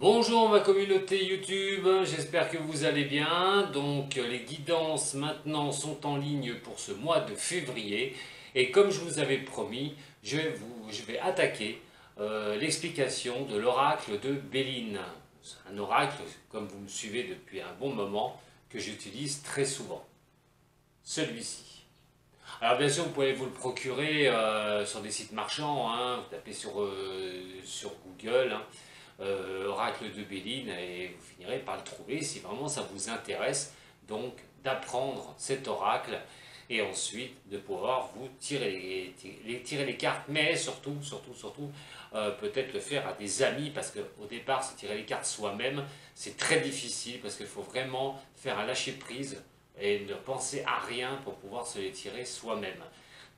Bonjour ma communauté YouTube, j'espère que vous allez bien. Donc les guidances maintenant sont en ligne pour ce mois de février. Et comme je vous avais promis, je vais attaquer l'explication de l'oracle de Béline. C'est un oracle, comme vous me suivez depuis un bon moment, que j'utilise très souvent. Celui-ci. Alors bien sûr, vous pouvez vous le procurer sur des sites marchands, hein. Vous tapez sur Google, hein, oracle de Béline, et vous finirez par le trouver si vraiment ça vous intéresse, donc d'apprendre cet oracle et ensuite de pouvoir vous tirer les cartes, mais surtout, peut-être le faire à des amis, parce qu'au départ, se tirer les cartes soi-même, c'est très difficile, parce qu'il faut vraiment faire un lâcher-prise et ne penser à rien pour pouvoir se les tirer soi-même.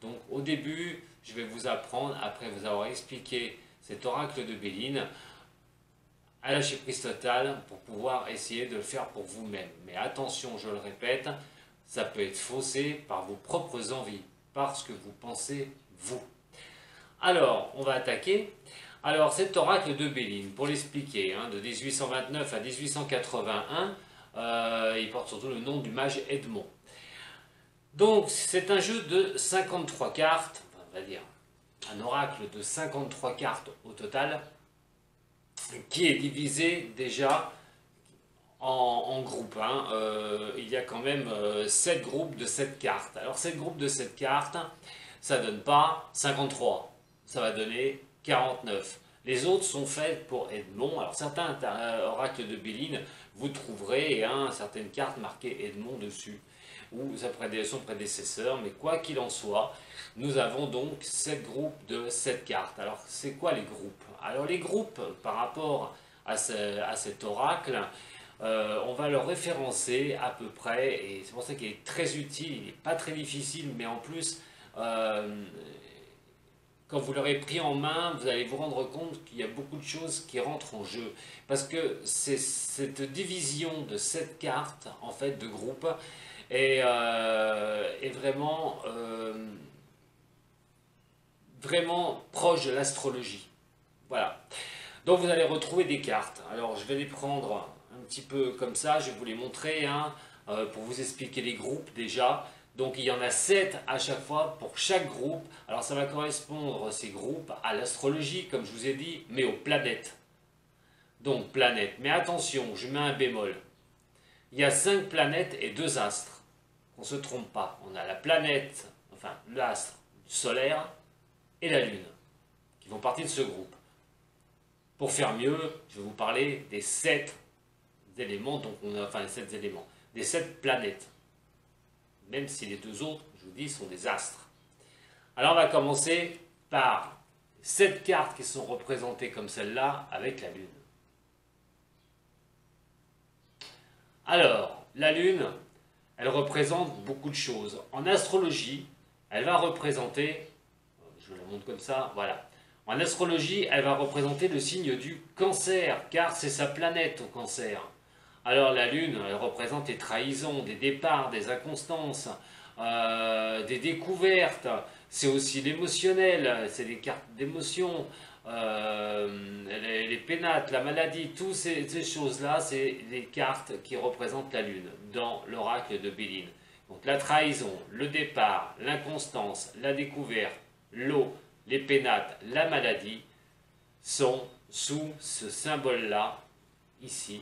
Donc au début, je vais vous apprendre, après vous avoir expliqué cet oracle de Béline, à lâcher prise totale pour pouvoir essayer de le faire pour vous-même. Mais attention, je le répète, ça peut être faussé par vos propres envies, parce que vous pensez vous. Alors, on va attaquer. Alors, cet oracle de Béline, pour l'expliquer, hein, de 1829 à 1881, il porte surtout le nom du mage Edmond. Donc, c'est un jeu de 53 cartes, on va dire un oracle de 53 cartes au total, qui est divisé déjà en groupes. Hein. Il y a quand même 7 groupes de 7 cartes. Alors 7 groupes de 7 cartes, ça ne donne pas 53, ça va donner 49. Les autres sont faits pour Edmond. Alors certains oracles de Béline, vous trouverez certaines cartes marquées Edmond dessus, ou son prédécesseur, mais quoi qu'il en soit, nous avons donc 7 groupes de 7 cartes. Alors c'est quoi les groupes? Alors les groupes, par rapport à cet oracle, on va le référencer à peu près, et c'est pour ça qu'il est très utile, il n'est pas très difficile, mais en plus, quand vous l'aurez pris en main, vous allez vous rendre compte qu'il y a beaucoup de choses qui rentrent en jeu. Parce que c'est cette division de 7 cartes, en fait, de groupe, est vraiment proche de l'astrologie. Voilà. Donc vous allez retrouver des cartes. Alors je vais les prendre un petit peu comme ça, je vais vous les montrer, hein, pour vous expliquer les groupes déjà. Donc il y en a 7 à chaque fois pour chaque groupe. Alors ça va correspondre, ces groupes, à l'astrologie, comme je vous ai dit, mais aux planètes. Donc planètes. Mais attention, je mets un bémol. Il y a 5 planètes et 2 astres. On ne se trompe pas. On a la planète, enfin l'astre solaire et la Lune, qui font partie de ce groupe. Pour faire mieux, je vais vous parler des 7 éléments, les 7 éléments, des 7 planètes. Même si les 2 autres, je vous dis, sont des astres. Alors on va commencer par 7 cartes qui sont représentées comme celle-là avec la Lune. Alors, la Lune, elle représente beaucoup de choses. En astrologie, elle va représenter, je vous la montre comme ça, voilà. En astrologie, elle va représenter le signe du Cancer, car c'est sa planète au Cancer. Alors la Lune, elle représente les trahisons, des départs, des inconstances, des découvertes. C'est aussi l'émotionnel, c'est les cartes d'émotion, les pénates, la maladie, toutes ces choses-là, c'est les cartes qui représentent la Lune dans l'oracle de Béline. Donc la trahison, le départ, l'inconstance, la découverte, l'eau, les pénates, la maladie sont sous ce symbole-là, ici,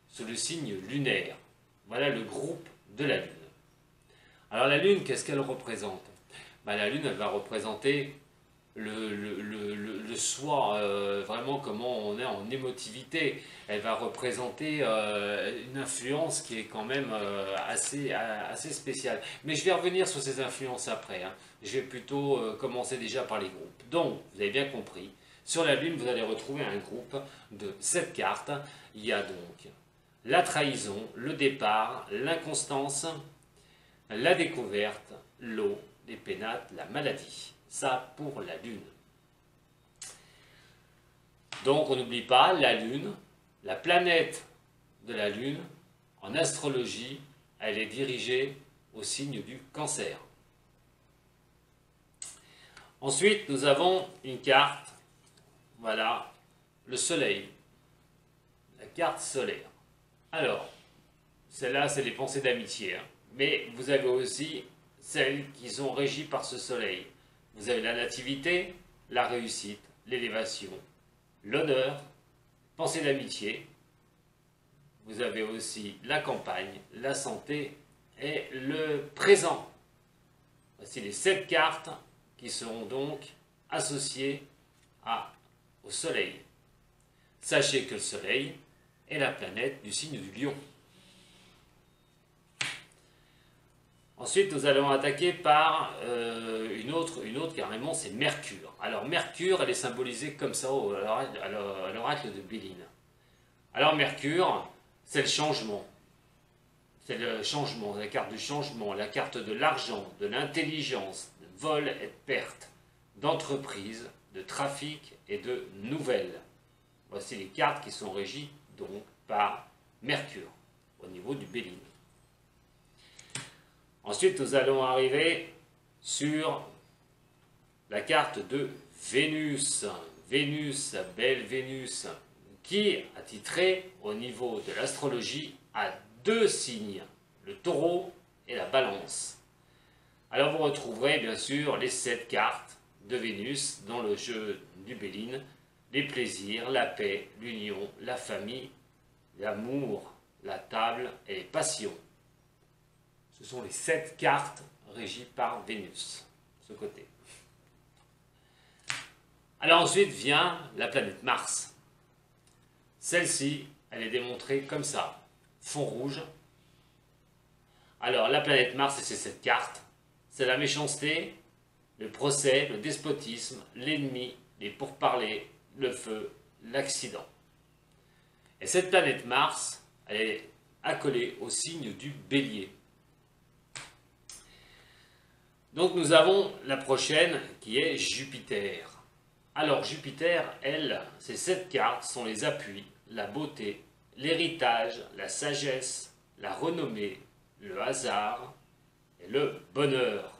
sous le signe lunaire. Voilà le groupe de la Lune. Alors la Lune, qu'est-ce qu'elle représente? La Lune, elle va représenter le soi, vraiment comment on est en émotivité. Elle va représenter une influence qui est quand même assez spéciale. Mais je vais revenir sur ces influences après, hein. Je vais plutôt commencer déjà par les groupes. Donc, vous avez bien compris, sur la Lune, vous allez retrouver un groupe de 7 cartes. Il y a donc la trahison, le départ, l'inconstance, la découverte, l'eau, les pénates, la maladie. Ça pour la Lune. Donc on n'oublie pas la Lune, la planète de la Lune, en astrologie, elle est dirigée au signe du Cancer. Ensuite, nous avons une carte, voilà, le Soleil. carte solaire. Alors, celle-là, c'est les pensées d'amitié, hein. Mais vous avez aussi celles qui sont régies par ce soleil. Vous avez la nativité, la réussite, l'élévation, l'honneur, pensée d'amitié. Vous avez aussi la campagne, la santé et le présent. Voici les 7 cartes qui seront donc associées au soleil. Sachez que le soleil est la planète du signe du lion. Ensuite, nous allons attaquer par une autre carrément, c'est Mercure. Alors Mercure, elle est symbolisée comme ça à l'oracle de Béline. Alors Mercure, c'est le changement. C'est le changement, la carte du changement, la carte de l'argent, de l'intelligence, de vol et de perte, d'entreprise, de trafic et de nouvelles. Voici les cartes qui sont régies donc par Mercure au niveau du Béline. Ensuite, nous allons arriver sur la carte de Vénus. Vénus, belle Vénus, qui, attitrée au niveau de l'astrologie, a 2 signes, le taureau et la balance. Alors vous retrouverez bien sûr les 7 cartes de Vénus dans le jeu du Béline, les plaisirs, la paix, l'union, la famille, l'amour, la table et les passions. Ce sont les 7 cartes régies par Vénus, ce côté. Alors ensuite vient la planète Mars. Celle-ci, elle est démontrée comme ça, fond rouge. Alors la planète Mars et ses 7 cartes, c'est la méchanceté, le procès, le despotisme, l'ennemi, les pourparlers, le feu, l'accident. Et cette planète Mars, elle est accolée au signe du Bélier. Donc nous avons la prochaine qui est Jupiter. Alors Jupiter, elle, ces 7 cartes sont les appuis, la beauté, l'héritage, la sagesse, la renommée, le hasard et le bonheur.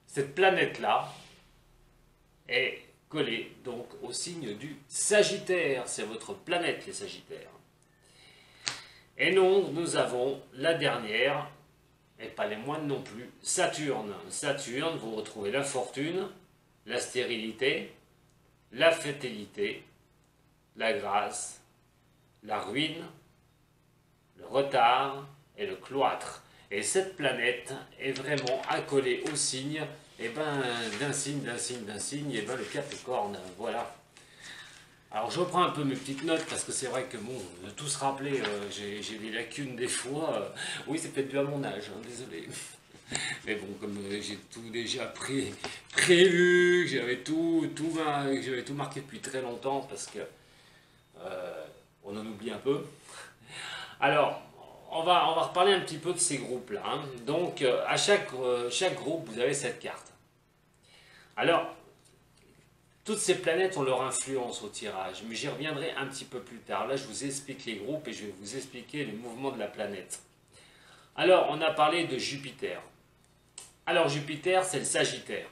Cette planète-là est collée donc au signe du Sagittaire. C'est votre planète les Sagittaires. Et donc nous avons la dernière, et pas les moindres non plus, Saturne. Saturne, vous retrouvez la fortune, la stérilité, la fatalité, la grâce, la ruine, le retard et le cloître. Et cette planète est vraiment accolée au signe, d'un signe, le Capricorne, voilà. Alors je reprends un peu mes petites notes parce que c'est vrai que bon, de tout se rappeler, j'ai des lacunes des fois. Oui, c'est peut-être dû à mon âge, hein, désolé. Mais bon, comme j'ai tout déjà prévu, que j'avais tout marqué depuis très longtemps parce que on en oublie un peu. Alors, on va reparler un petit peu de ces groupes-là, hein. Donc, à chaque groupe, vous avez cette carte. Alors, toutes ces planètes ont leur influence au tirage, mais j'y reviendrai un petit peu plus tard. Là, je vous explique les groupes et je vais vous expliquer les mouvements de la planète. Alors, on a parlé de Jupiter. Alors, Jupiter, c'est le Sagittaire.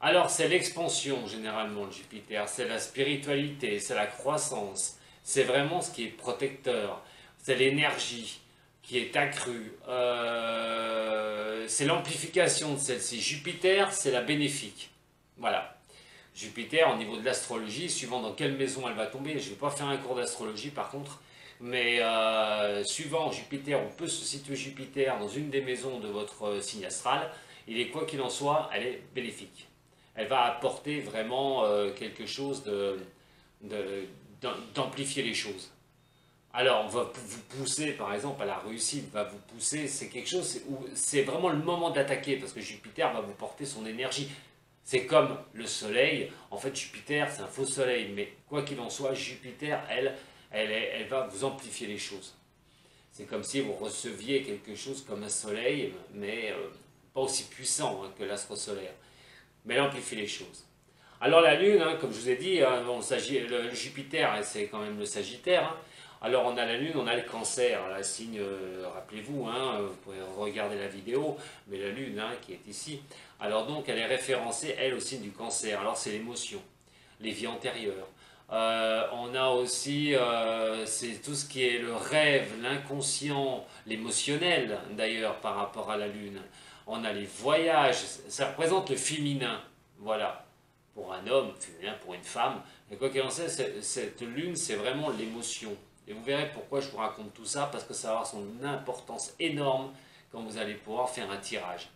Alors, c'est l'expansion, généralement, le Jupiter. C'est la spiritualité, c'est la croissance. C'est vraiment ce qui est protecteur. C'est l'énergie qui est accrue. C'est l'amplification de celle-ci. Jupiter, c'est la bénéfique. Voilà. Jupiter, au niveau de l'astrologie, suivant dans quelle maison elle va tomber, je ne vais pas faire un cours d'astrologie par contre, mais suivant Jupiter, on peut se situer Jupiter dans une des maisons de votre signe astral, il est quoi qu'il en soit, elle est bénéfique. Elle va apporter vraiment quelque chose d'amplifier les choses. Alors, on va vous pousser, par exemple, à la réussite, va vous pousser, c'est quelque chose où c'est vraiment le moment d'attaquer, parce que Jupiter va vous porter son énergie. C'est comme le soleil, en fait Jupiter c'est un faux soleil, mais quoi qu'il en soit, Jupiter, elle va vous amplifier les choses. C'est comme si vous receviez quelque chose comme un soleil, mais pas aussi puissant hein, que l'astre solaire. Mais elle amplifie les choses. Alors la Lune, hein, comme je vous ai dit, hein, bon, le Jupiter, c'est quand même le Sagittaire. Hein. Alors on a la Lune, on a le Cancer, la signe, rappelez-vous, hein, vous pouvez regarder la vidéo, mais la Lune hein, qui est ici. Alors donc elle est référencée, elle, au signe du Cancer. Alors c'est l'émotion, les vies antérieures, On a aussi, c'est tout ce qui est le rêve, l'inconscient, l'émotionnel d'ailleurs par rapport à la Lune. On a les voyages, ça représente le féminin, voilà, pour un homme, féminin pour une femme. Et quoi qu'il en soit, cette Lune, c'est vraiment l'émotion. Et vous verrez pourquoi je vous raconte tout ça, parce que ça va avoir son importance énorme quand vous allez pouvoir faire un tirage.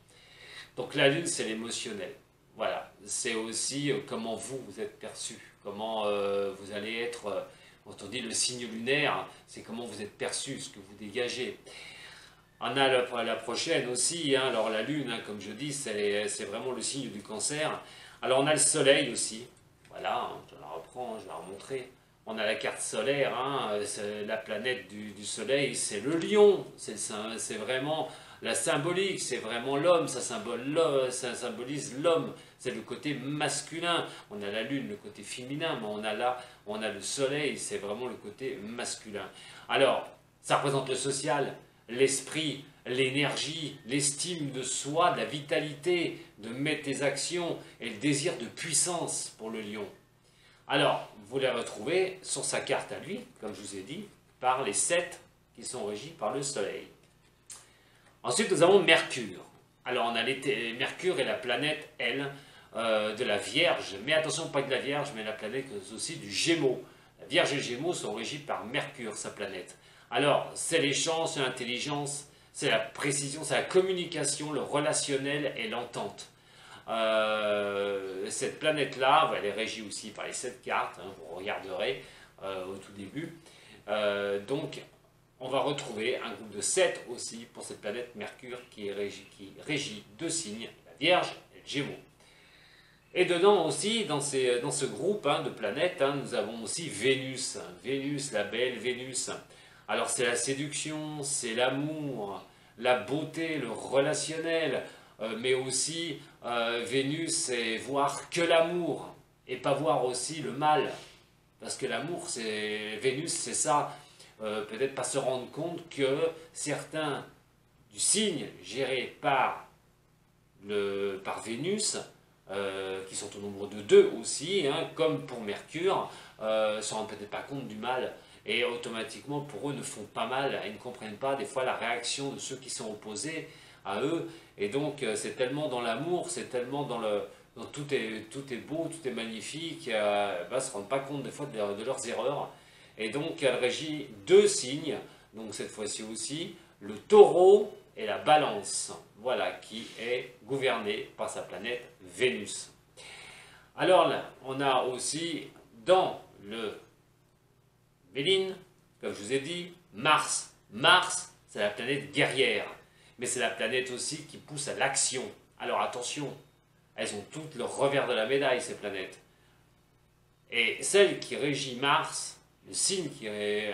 Donc la Lune, c'est l'émotionnel. Voilà, c'est aussi comment vous êtes perçu, comment vous allez être, quand on dit le signe lunaire, c'est comment vous êtes perçu, ce que vous dégagez. On a la prochaine aussi, hein, alors la Lune, hein, comme je dis, c'est vraiment le signe du Cancer. Alors on a le Soleil aussi, voilà, hein, je la reprends, je vais la remontrer. On a la carte solaire, hein, la planète du Soleil, c'est le Lion, c'est vraiment la symbolique, c'est vraiment l'homme, ça symbolise l'homme, c'est le côté masculin. On a la Lune, le côté féminin, mais on a le Soleil, c'est vraiment le côté masculin. Alors, ça représente le social, l'esprit, l'énergie, l'estime de soi, de la vitalité, de mettre tes actions et le désir de puissance pour le Lion. Alors, vous les retrouvez sur sa carte à lui, comme je vous ai dit, par les 7 qui sont régis par le Soleil. Ensuite, nous avons Mercure. Alors, on a Mercure est la planète, elle, de la Vierge. Mais attention, pas de la Vierge, mais la planète aussi du Gémeaux. La Vierge et le Gémeaux sont régis par Mercure, sa planète. Alors, c'est l'échange, c'est l'intelligence, c'est la précision, c'est la communication, le relationnel et l'entente. Cette planète-là, elle est régie aussi par les 7 cartes, hein, vous regarderez au tout début. Donc, on va retrouver un groupe de 7 aussi pour cette planète Mercure qui régit 2 signes, la Vierge et le Gémeaux. Et dedans aussi, dans ce groupe de planètes, hein, nous avons aussi Vénus. Vénus, la belle Vénus. Alors c'est la séduction, c'est l'amour, la beauté, le relationnel, mais aussi Vénus, c'est voir que l'amour et pas voir aussi le mal. Parce que l'amour, Vénus, c'est ça. Peut-être pas se rendre compte que certains du signe géré par Vénus, qui sont au nombre de 2 aussi, hein, comme pour Mercure, ne se rendent peut-être pas compte du mal. Et automatiquement, pour eux, ne font pas mal, ils ne comprennent pas des fois la réaction de ceux qui sont opposés à eux. Et donc, c'est tellement dans l'amour, c'est tellement dans tout est beau, tout est magnifique, ils ne se rendent pas compte des fois de leurs erreurs. Et donc, elle régit 2 signes, donc cette fois-ci aussi, le Taureau et la Balance. Voilà, qui est gouverné par sa planète Vénus. Alors là, on a aussi dans le Béline, comme je vous ai dit, Mars. Mars, c'est la planète guerrière, mais c'est la planète aussi qui pousse à l'action. Alors attention, elles ont toutes le revers de la médaille, ces planètes. Et celle qui régit Mars, le signe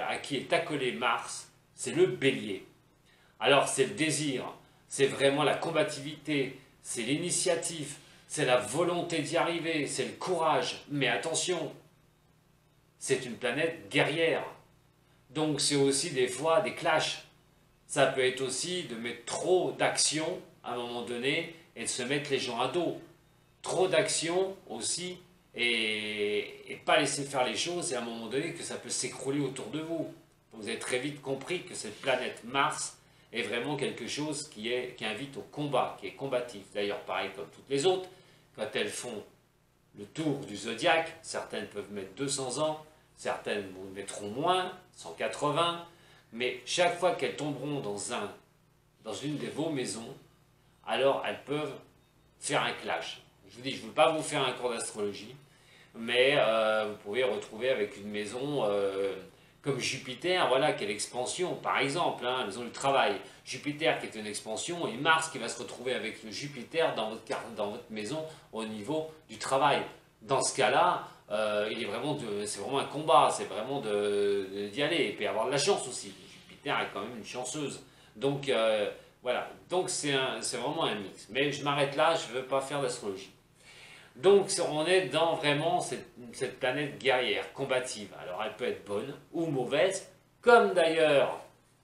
à qui est accolé Mars, c'est le Bélier. Alors c'est le désir, c'est vraiment la combativité, c'est l'initiative, c'est la volonté d'y arriver, c'est le courage. Mais attention, c'est une planète guerrière. Donc c'est aussi des fois des clashs. Ça peut être aussi de mettre trop d'action à un moment donné et de se mettre les gens à dos. Trop d'action aussi et pas laisser faire les choses et à un moment donné que ça peut s'écrouler autour de vous. Donc vous avez très vite compris que cette planète Mars est vraiment quelque chose qui invite au combat, qui est combatif. D'ailleurs, pareil comme toutes les autres, quand elles font le tour du zodiaque, certaines peuvent mettre 200 ans, certaines mettront moins, 180, mais chaque fois qu'elles tomberont dans une de vos maisons, alors elles peuvent faire un clash. Je vous dis, je ne veux pas vous faire un cours d'astrologie, mais vous pouvez retrouver avec une maison comme Jupiter, voilà, qui est l'expansion, par exemple, hein, la maison du travail. Jupiter qui est une expansion et Mars qui va se retrouver avec le Jupiter dans votre maison au niveau du travail. Dans ce cas-là, c'est vraiment un combat, c'est vraiment d'y aller et puis avoir de la chance aussi. Jupiter est quand même une chanceuse. Donc voilà, donc c'est vraiment un mix. Mais je m'arrête là, je ne veux pas faire d'astrologie. Donc on est dans vraiment cette planète guerrière, combative. Alors elle peut être bonne ou mauvaise, comme d'ailleurs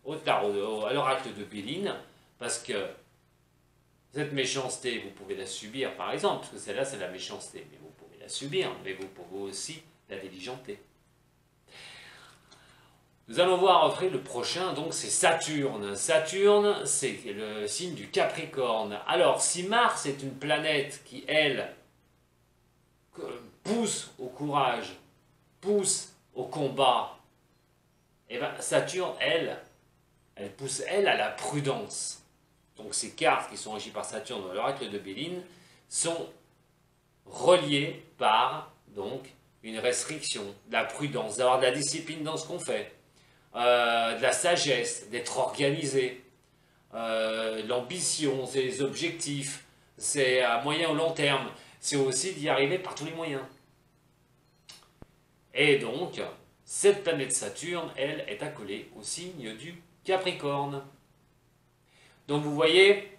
à l'oracle de Béline, parce que cette méchanceté, vous pouvez la subir par exemple, parce que celle-là c'est la méchanceté, mais vous pouvez la subir, mais vous pouvez aussi la diligenté. Nous allons voir après le prochain, donc c'est Saturne. Saturne, c'est le signe du Capricorne. Alors, si Mars est une planète qui, elle, pousse au courage, pousse au combat, et bien Saturne, elle pousse, elle, à la prudence. Donc ces cartes qui sont régies par Saturne dans l'oracle de Béline sont reliées par, donc, une restriction, de la prudence, d'avoir de la discipline dans ce qu'on fait. De la sagesse, d'être organisé, l'ambition, c'est les objectifs, c'est à moyen ou long terme, c'est aussi d'y arriver par tous les moyens. Et donc, cette planète Saturne, elle, est accolée au signe du Capricorne. Donc vous voyez,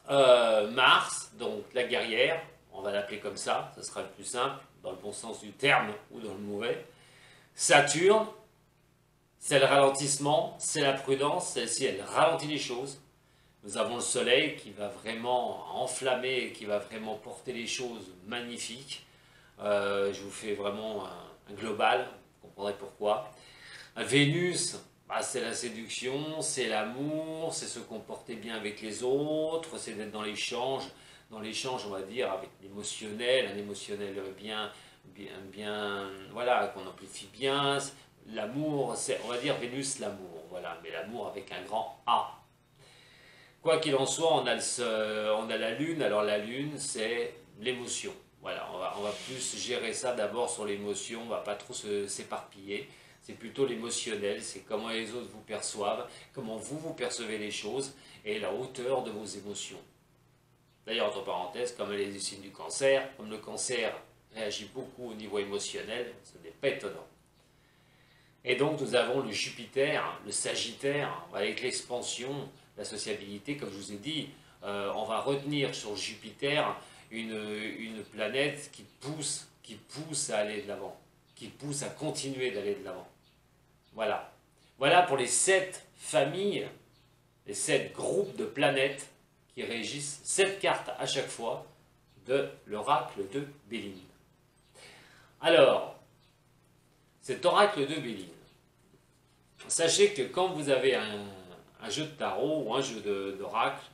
Mars, donc la guerrière, on va l'appeler comme ça sera le plus simple, dans le bon sens du terme ou dans le mauvais. Saturne, c'est le ralentissement, c'est la prudence, celle-ci elle ralentit les choses. Nous avons le soleil qui va vraiment enflammer, qui va vraiment porter les choses magnifiques. Je vous fais vraiment un global, vous comprendrez pourquoi. Vénus, bah, c'est la séduction, c'est l'amour, c'est se comporter bien avec les autres, c'est d'être dans l'échange, on va dire, avec l'émotionnel, un émotionnel bien, voilà, qu'on amplifie bien. L'amour, c'est, on va dire Vénus, l'amour, voilà, mais l'amour avec un grand A. Quoi qu'il en soit, on a la Lune, alors la Lune, c'est l'émotion. Voilà, on va plus gérer ça d'abord sur l'émotion, on ne va pas trop s'éparpiller. C'est plutôt l'émotionnel, c'est comment les autres vous perçoivent, comment vous percevez les choses, et la hauteur de vos émotions. D'ailleurs, entre parenthèses, comme les signes du cancer, comme le cancer réagit beaucoup au niveau émotionnel, ce n'est pas étonnant. Et donc nous avons le Jupiter, le Sagittaire, avec l'expansion, la sociabilité, comme je vous ai dit, on va retenir sur Jupiter une planète qui pousse à aller de l'avant, qui pousse à continuer d'aller de l'avant. Voilà. Voilà pour les 7 familles, les 7 groupes de planètes qui régissent 7 cartes à chaque fois de l'oracle de Béline. Alors, cet oracle de Béline, sachez que quand vous avez un jeu de tarot ou un jeu d'oracle,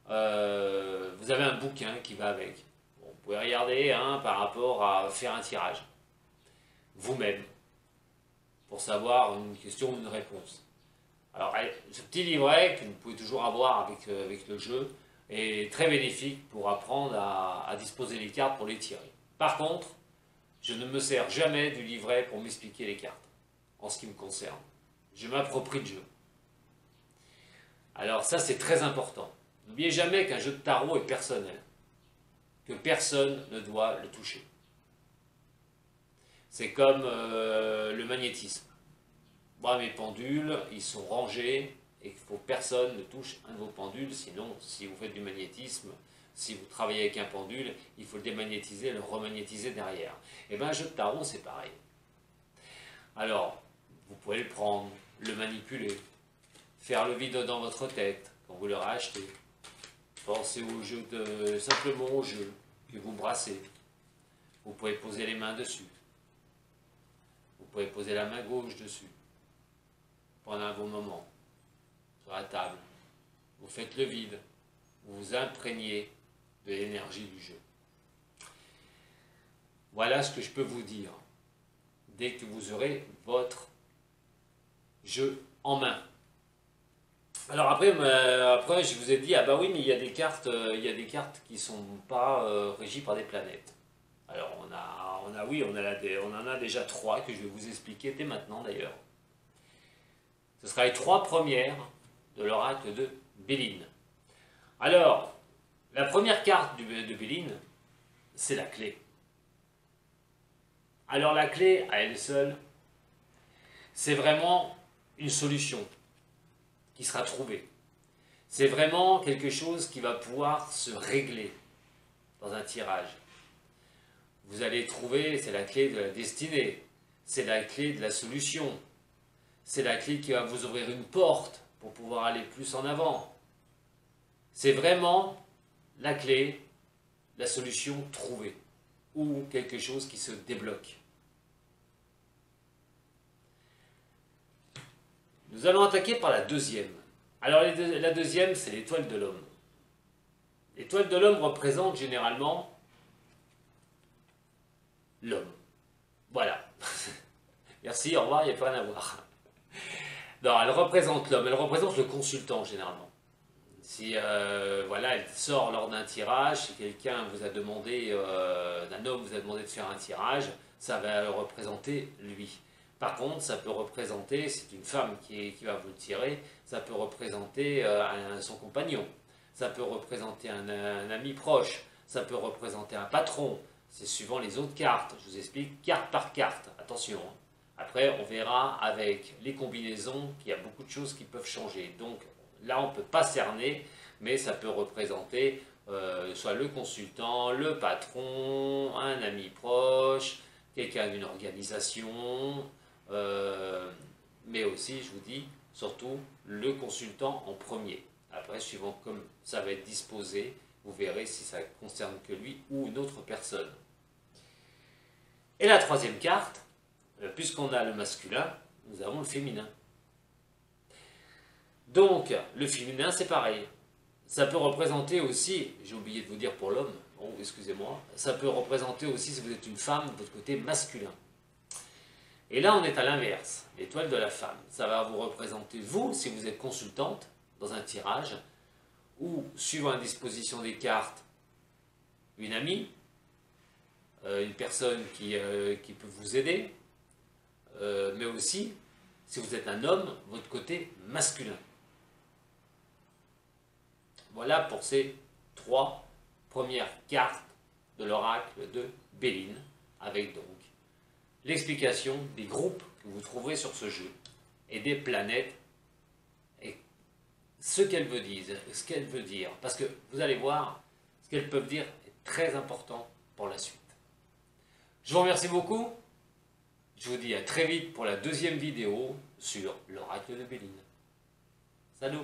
vous avez un bouquin qui va avec. Bon, vous pouvez regarder par rapport à faire un tirage, vous-même, pour savoir une question ou une réponse. Alors, ce petit livret que vous pouvez toujours avoir avec le jeu est très bénéfique pour apprendre à disposer les cartes pour les tirer. Par contre, je ne me sers jamais du livret pour m'expliquer les cartes, en ce qui me concerne. Je m'approprie le jeu. Alors ça, c'est très important. N'oubliez jamais qu'un jeu de tarot est personnel, que personne ne doit le toucher. C'est comme le magnétisme. Moi, mes pendules, ils sont rangés et il faut que personne ne touche un de vos pendules. Sinon, si vous faites du magnétisme, si vous travaillez avec un pendule, il faut le démagnétiser et le remagnétiser derrière. Et bien, un jeu de tarot, c'est pareil. Alors, vous pouvez le prendre, le manipuler, faire le vide dans votre tête quand vous l'aurez acheté. Pensez au jeu simplement au jeu que vous brassez. Vous pouvez poser les mains dessus. Vous pouvez poser la main gauche dessus. Pendant un bon moment, sur la table. Vous faites le vide. Vous vous imprégnez de l'énergie du jeu. Voilà ce que je peux vous dire. Dès que vous aurez votre jeu en main. Alors après, je vous ai dit, ah bah oui, mais il y a des cartes qui ne sont pas régies par des planètes. Alors on en a déjà 3 que je vais vous expliquer dès maintenant d'ailleurs. Ce sera les 3 premières de l'oracle de Béline. Alors, la première carte de Béline, c'est la clé. Alors la clé, à elle seule, c'est vraiment une solution qui sera trouvée. C'est vraiment quelque chose qui va pouvoir se régler dans un tirage. Vous allez trouver, c'est la clé de la destinée, c'est la clé de la solution, c'est la clé qui va vous ouvrir une porte pour pouvoir aller plus en avant. C'est vraiment la clé, la solution trouvée, ou quelque chose qui se débloque. Nous allons attaquer par la deuxième. Alors la deuxième, c'est l'étoile de l'homme. L'étoile de l'homme représente généralement l'homme. Voilà. Merci, au revoir, il n'y a plus rien à voir. Non, elle représente l'homme, elle représente le consultant généralement. Si voilà, elle sort lors d'un tirage, si quelqu'un vous a demandé, un homme vous a demandé de faire un tirage, ça va représenter lui. Par contre, ça peut représenter, c'est une femme qui va vous le tirer, ça peut représenter son compagnon, ça peut représenter un ami proche, ça peut représenter un patron, c'est suivant les autres cartes. Je vous explique carte par carte, attention. Après, on verra avec les combinaisons qu'il y a beaucoup de choses qui peuvent changer. Donc là, on ne peut pas cerner, mais ça peut représenter soit le consultant, le patron, un ami proche, quelqu'un d'une organisation, mais aussi, je vous dis, surtout le consultant en premier. Après, suivant comme ça va être disposé, vous verrez si ça concerne que lui ou une autre personne. Et la troisième carte, puisqu'on a le masculin, nous avons le féminin. Donc, le féminin, c'est pareil. Ça peut représenter aussi, j'ai oublié de vous dire pour l'homme, bon, excusez-moi, ça peut représenter aussi, si vous êtes une femme, votre côté masculin. Et là, on est à l'inverse, l'étoile de la femme. Ça va vous représenter, vous, si vous êtes consultante, dans un tirage, ou, suivant la disposition des cartes, une amie, une personne qui peut vous aider, mais aussi, si vous êtes un homme, votre côté masculin. Voilà pour ces 3 premières cartes de l'oracle de Béline, avec donc l'explication des groupes que vous trouverez sur ce jeu, et des planètes, et ce qu'elles veulent dire, parce que vous allez voir, ce qu'elles peuvent dire est très important pour la suite. Je vous remercie beaucoup. Je vous dis à très vite pour la deuxième vidéo sur l'oracle de Béline. Salut!